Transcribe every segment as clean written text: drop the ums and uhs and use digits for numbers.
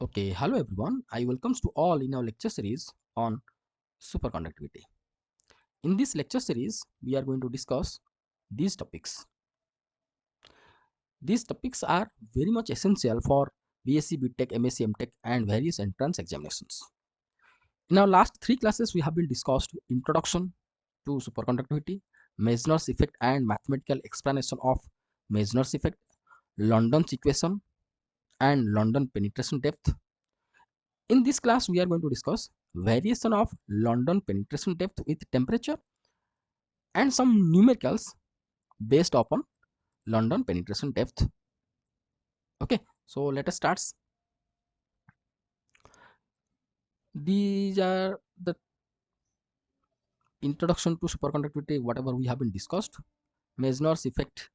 Okay, hello everyone. I welcomes to all in our lecture series on superconductivity. In this lecture series, we are going to discuss these topics. These topics are very much essential for B.sc, B.Tech, M.sc, M.Tech and various entrance examinations. In our last three classes, we have been discussed introduction to superconductivity, Meissner's effect and mathematical explanation of Meissner's effect, London's equation and London penetration depth. In this class, we are going to discuss variation of London penetration depth with temperature and some numericals based upon London penetration depth. Okay, so let us start. These are the introduction to superconductivity, whatever we have been discussed. Meissner's effect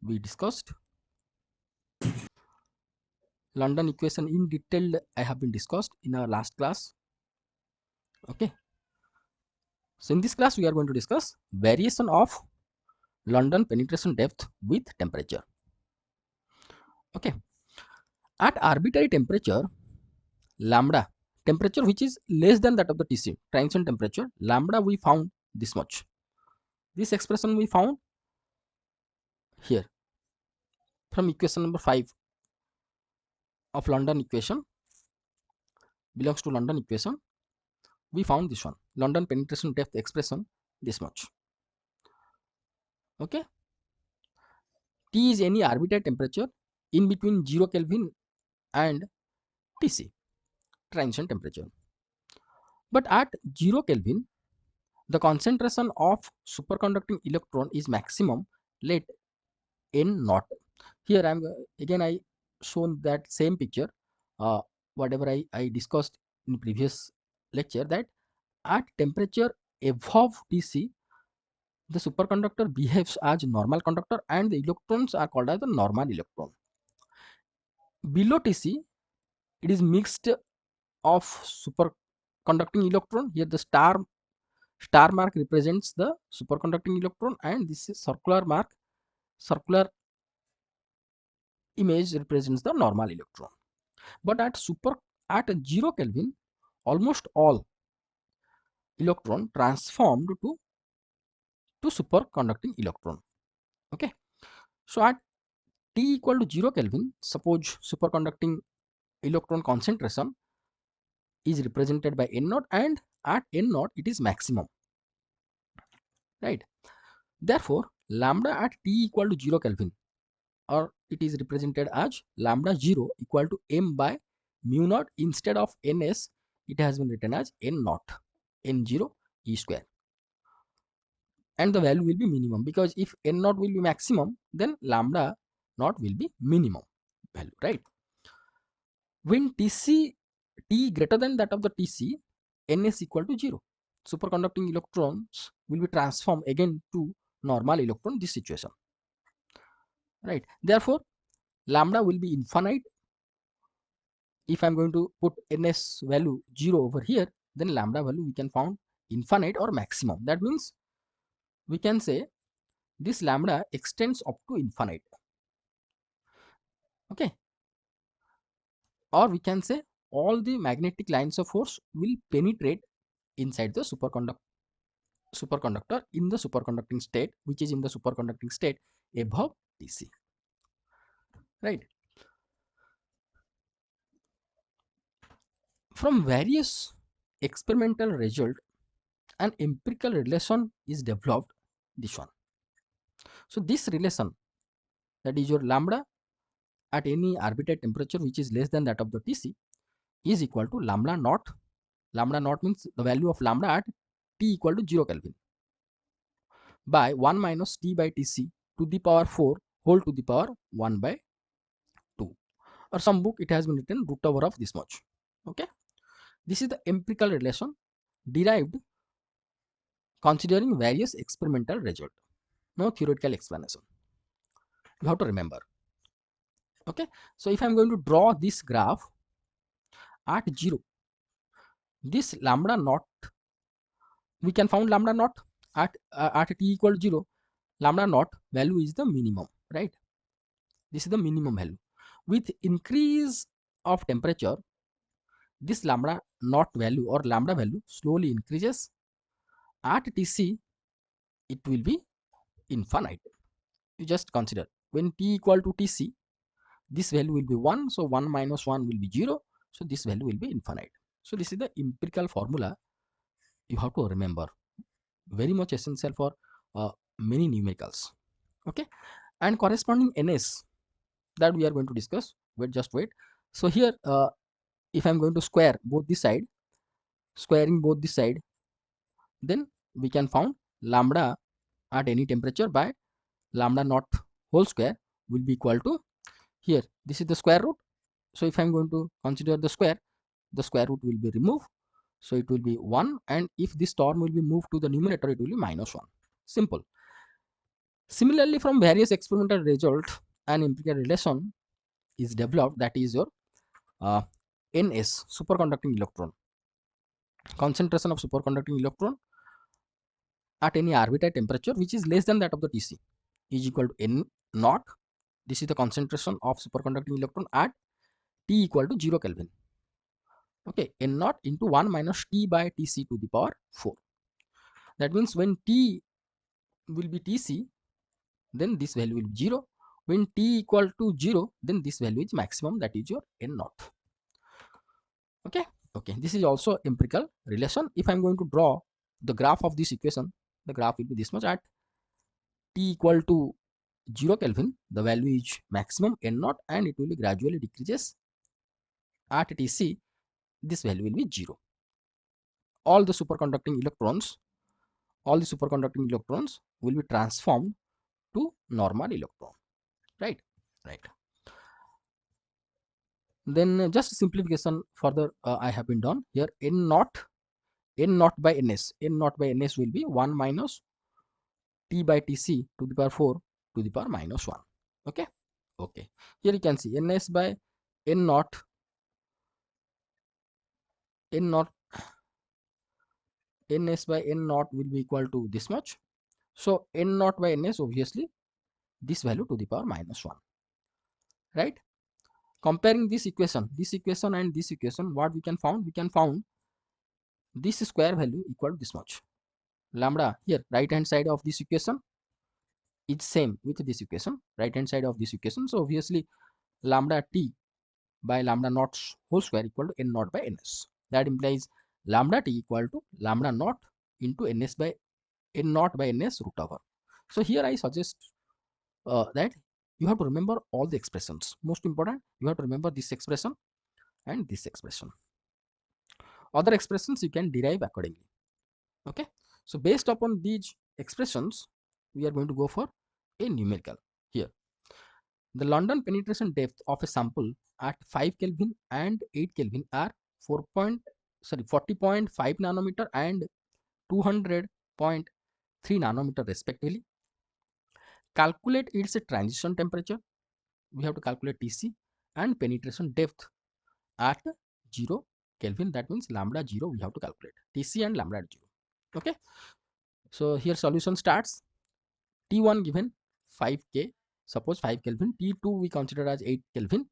we discussed. London equation in detail I have been discussed in our last class. Okay, so in this class we are going to discuss variation of London penetration depth with temperature. Okay, at arbitrary temperature lambda, temperature which is less than that of the TC, transition temperature, lambda we found this much. This expression we found here from equation number 5 of London equation, belongs to London equation. We found this one, London penetration depth expression this much. Okay, T is any arbitrary temperature in between 0 Kelvin and TC, transition temperature. But at 0 Kelvin, the concentration of superconducting electron is maximum, let N naught. Here I am again I shown that same picture, whatever I discussed in previous lecture, that at temperature above TC the superconductor behaves as normal conductor and the electrons are called as the normal electron. Below TC it is mixed of superconducting electron. Here the star mark represents the superconducting electron and this is circular image represents the normal electron. But at 0 Kelvin, almost all electron transformed to superconducting electron. Okay, so at T equal to 0 Kelvin, suppose superconducting electron concentration is represented by N naught and at N naught it is maximum, right? Therefore lambda at T equal to 0 Kelvin, or it is represented as lambda 0 equal to m by mu naught. Instead of ns it has been written as n naught, n0 e square, and the value will be minimum, because if n naught will be maximum then lambda naught will be minimum value, right? When T greater than that of the TC, ns equal to 0, superconducting electrons will be transformed again to normal electron, this situation, right? Therefore lambda will be infinite. If I'm going to put ns value 0 over here, then lambda value we can found infinite or maximum. That means we can say this lambda extends up to infinite. Okay, or we can say all the magnetic lines of force will penetrate inside the superconductor in the superconducting state, which is in the superconducting state above TC, right? From various experimental result, an empirical relation is developed, this one. So this relation, that is your lambda at any arbitrary temperature which is less than that of the TC, is equal to lambda naught. Lambda naught means the value of lambda at T equal to 0 Kelvin by 1 minus T by TC to the power 4 whole to the power 1 by 2, or some book it has been written root over of this much. Okay, this is the empirical relation derived considering various experimental result. No theoretical explanation, you have to remember. Okay, so if I'm going to draw this graph at 0, this lambda naught we can found lambda naught at T equal to 0, lambda naught value is the minimum, right? This is the minimum value. With increase of temperature, this lambda naught value or lambda value slowly increases. At Tc, it will be infinite. You just consider when t equal to Tc, this value will be 1, so 1 minus 1 will be 0, so this value will be infinite. So this is the empirical formula you have to remember, very much essential for many numericals. Okay, and corresponding ns that we are going to discuss. Just wait. So here, if I'm going to square both the side, squaring both the side, then we can found lambda at any temperature by lambda naught whole square will be equal to, here this is the square root, so if I'm going to consider the square root will be removed, so it will be 1, and if this term will be moved to the numerator, it will be minus 1. Simple. Similarly, from various experimental results, an empirical relation is developed, that is your uh, ns, superconducting electron. Concentration of superconducting electron at any arbitrary temperature which is less than that of the Tc is equal to n naught. This is the concentration of superconducting electron at T equal to 0 Kelvin. Okay, n naught into 1 minus T by Tc to the power 4. That means when T will be Tc, then this value will be 0. When T equal to 0, then this value is maximum, that is your n naught. Okay, okay, this is also empirical relation. If I'm going to draw the graph of this equation, the graph will be this much. At T equal to 0 Kelvin, the value is maximum n naught, and it will be gradually decreases. At Tc, this value will be 0. All the superconducting electrons, will be transformed to normal electron. Right, right. Then just simplification further I have been done here. N naught by ns, will be 1 minus T by Tc to the power 4 to the power minus 1. Okay, okay. Here you can see ns by n naught, n naught ns by n naught will be equal to this much. So n naught by ns, obviously this value to the power minus 1. Right. Comparing this equation and this equation, what we can found? We can found this square value equal to this much. Lambda here, right hand side of this equation is same with this equation, right hand side of this equation. So obviously lambda t by lambda naught whole square equal to n naught by ns. That implies lambda t equal to lambda naught into ns by n naught by ns root over. So here I suggest that you have to remember all the expressions. Most important, you have to remember this expression and this expression. Other expressions you can derive accordingly. Okay, so based upon these expressions, we are going to go for a numerical. Here, the London penetration depth of a sample at 5 Kelvin and 8 Kelvin are 40.5 nanometer and 200.3 nanometer respectively. Calculate its transition temperature. We have to calculate Tc and penetration depth at 0 Kelvin. That means lambda 0 we have to calculate. Tc and lambda at 0. Okay, so here solution starts. T1 given 5K, suppose 5 Kelvin. T2 we consider as 8 Kelvin.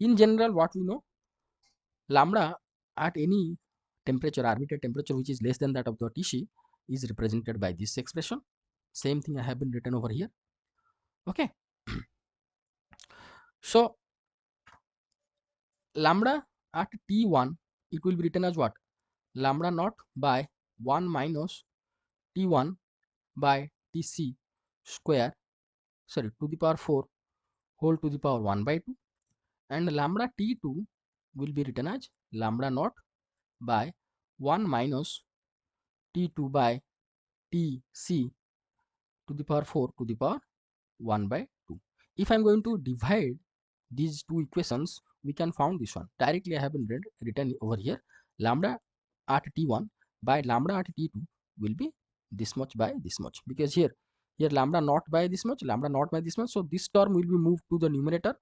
In general, what we know, lambda at any temperature, arbitrary temperature which is less than that of the Tc, is represented by this expression. Same thing I have been written over here. Okay. So lambda at T1, it will be written as what? Lambda naught by 1 minus T1 by Tc square, to the power 4 whole to the power 1 by 2, and lambda T2 will be written as lambda naught by 1 minus T2 by Tc to the power 4 to the power 1 by 2. If I am going to divide these two equations, we can found this one. Directly I have been written over here. Lambda at T1 by lambda at T2 will be this much by this much, because here lambda naught by this much, lambda naught by this much. So this term will be moved to the numerator.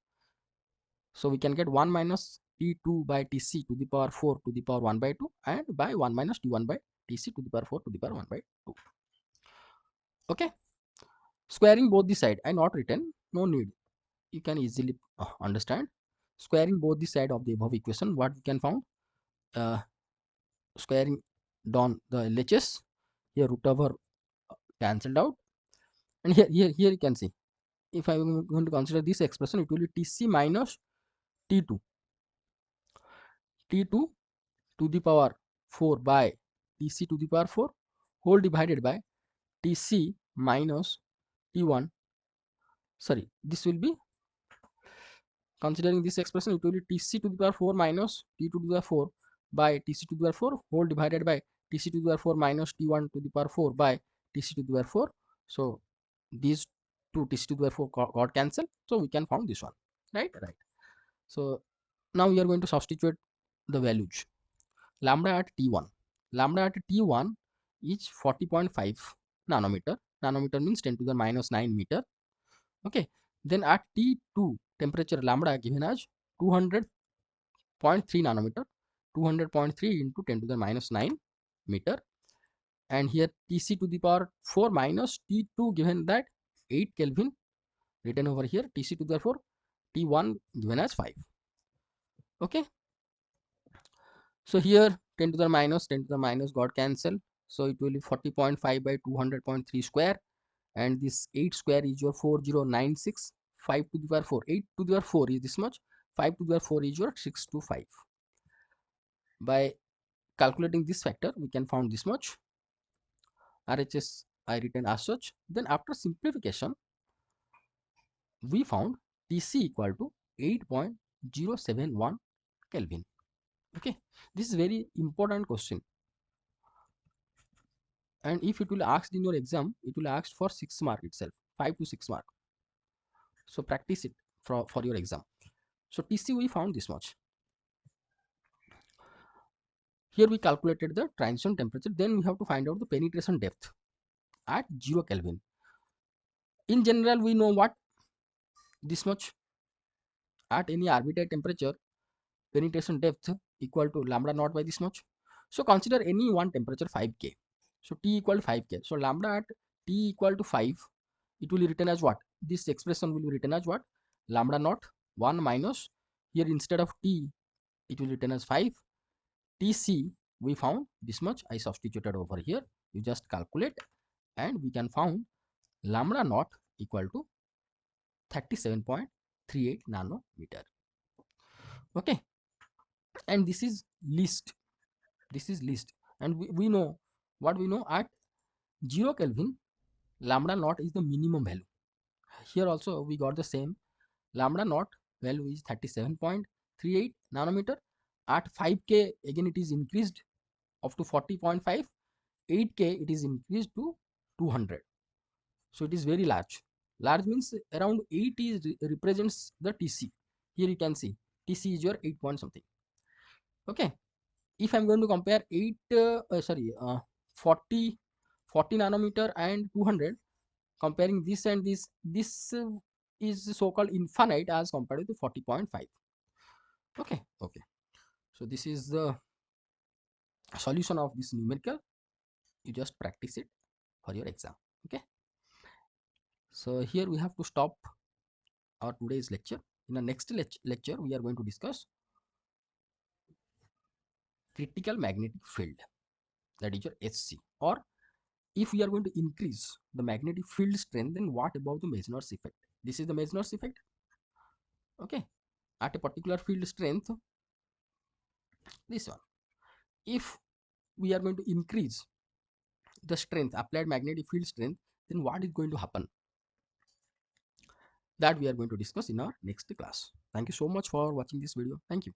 So we can get 1 minus T2 by Tc to the power 4 to the power 1 by 2, and by 1 minus T1 by Tc to the power 4 to the power 1 by 2. Okay. Squaring both the side, I not written, no need. You can easily understand. Squaring both the side of the above equation, what we can found? uh, Squaring down the LHS, here root over cancelled out, and here you can see, if I am going to consider this expression, it will be Tc minus T2 to the power 4 by Tc to the power 4 whole divided by Tc minus T1. Sorry, this will be, considering this expression, it will be Tc to the power 4 minus T2 to the power 4 by Tc to the power 4 whole divided by Tc to the power 4 minus T1 to the power 4 by Tc to the power 4. So these two Tc to the power 4 got cancelled, so we can found this one, right? So now we are going to substitute the values. Lambda at T1, lambda at T1 is 40.5 nanometer. Nanometer means 10 to the minus 9 meter. Okay, then at T2 temperature, lambda given as 200.3 nanometer, 200.3 into 10 to the minus 9 meter, and here Tc to the power 4 minus T2 given that 8 Kelvin, written over here, Tc to the power 4, T1 given as 5. Okay, so here 10 to the minus 10 to the minus got cancelled, so it will be 40.5 by 200.3 square, and this 8 square is your 4096. 5 to the power 4, 8 to the power 4 is this much, 5 to the power 4 is your 625. By calculating this factor, we can found this much. RHS I written as such. Then after simplification, we found Tc equal to 8.071 Kelvin. Okay, this is very important question, and if it will asked in your exam, it will ask for 6 mark itself, 5 to 6 mark. So practice it for your exam. So Tc we found this much. Here we calculated the transition temperature. Then we have to find out the penetration depth at 0 Kelvin. In general, we know what, this much. At any arbitrary temperature, penetration depth equal to lambda naught by this much. So consider any one temperature 5K. So T equal to 5K. So lambda at T equal to 5, it will be written as what? This expression will be written as what? Lambda naught 1 minus, here instead of T, it will be written as 5. Tc we found this much. I substituted over here. You just calculate, and we can found lambda naught equal to 37.38 nanometer. Okay, and this is least. This is least, and we know what we know, at 0 Kelvin, lambda naught is the minimum value. Here also we got the same. Lambda naught value is 37.38 nanometer. At 5K again it is increased up to 40.5. 8K it is increased to 200. So it is very large. Large means around 8 is represents the Tc. Here you can see Tc is your 8 point something. Okay, if I'm going to compare 40 nanometer and 200, comparing this and this is so called infinite as compared to 40.5. Okay, so this is the solution of this numerical. You just practice it for your exam. Okay, so here we have to stop our today's lecture. In the next lecture we are going to discuss critical magnetic field, that is your HC. Or if we are going to increase the magnetic field strength, then what about the Meissner's effect? This is the Meissner's effect. Okay, at a particular field strength, this one, if we are going to increase the strength, applied magnetic field strength, then what is going to happen? That we are going to discuss in our next class. Thank you so much for watching this video. Thank you.